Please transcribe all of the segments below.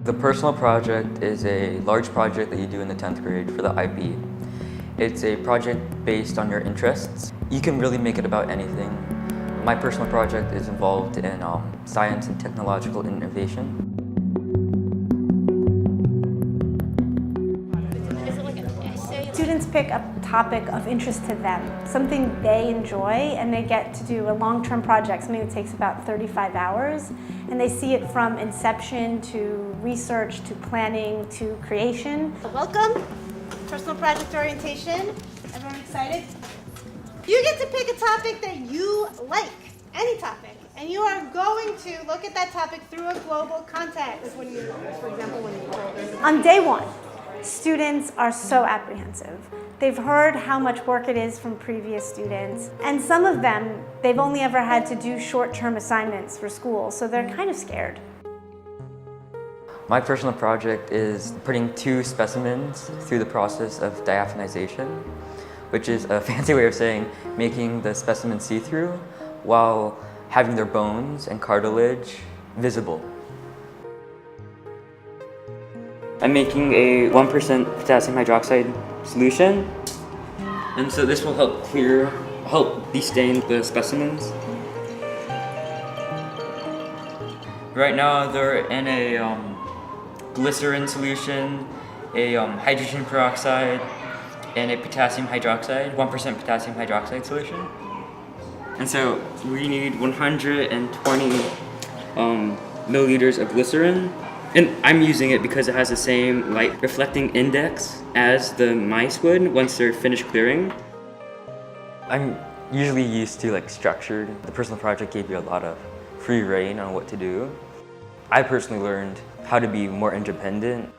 The personal project is a large project that you do in the 10th grade for the IB. It's a project based on your interests. You can really make it about anything. My personal project is involved in science and technological innovation. Students pick a topic of interest to them, something they enjoy, and they get to do a long-term project, something that takes about 35 hours, and they see it from inception to research to planning to creation. Welcome, personal project orientation. Everyone excited? You get to pick a topic that you like, any topic, and you are going to look at that topic through a global context. For example, On day one, students are so apprehensive. They've heard how much work it is from previous students, and some of them, they've only ever had to do short-term assignments for school, so they're kind of scared. My personal project is putting 2 specimens through the process of diaphanization, which is a fancy way of saying making the specimen see-through while having their bones and cartilage visible. I'm making a 1% potassium hydroxide solution, and so this will help destain the specimens. Right now they're in a glycerin solution, a hydrogen peroxide, and a potassium hydroxide, 1% potassium hydroxide solution. And so we need 120 milliliters of glycerin. And I'm using it because it has the same light reflecting index as the mice would once they're finished clearing. I'm usually used to structured. The personal project gave you a lot of free rein on what to do. I personally learned how to be more independent.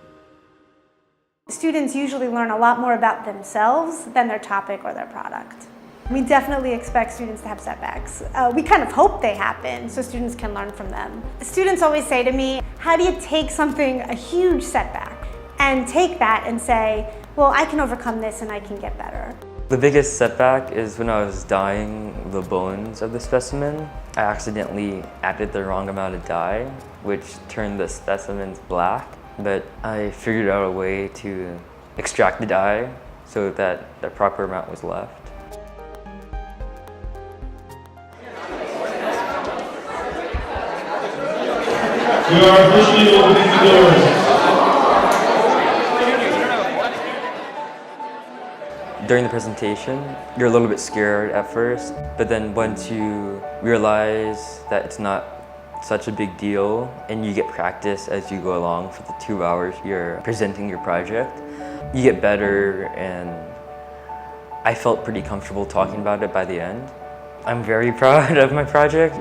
Students usually learn a lot more about themselves than their topic or their product. We definitely expect students to have setbacks. We kind of hope they happen so students can learn from them. Students always say to me, how do you take something, a huge setback, and take that and say, well, I can overcome this and I can get better. The biggest setback is when I was dyeing the bones of the specimen. I accidentally added the wrong amount of dye, which turned the specimens black, but I figured out a way to extract the dye so that the proper amount was left. We are officially opening the doors. During the presentation, you're a little bit scared at first, but then once you realize that it's not such a big deal and you get practice as you go along for the 2 hours you're presenting your project, you get better, and I felt pretty comfortable talking about it by the end. I'm very proud of my project.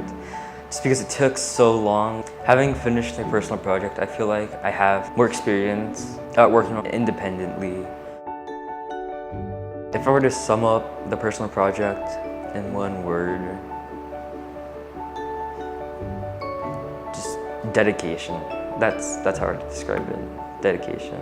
Just because it took so long. Having finished my personal project, I feel like I have more experience working on it independently. If I were to sum up the personal project in one word, just dedication. That's how to describe it, dedication.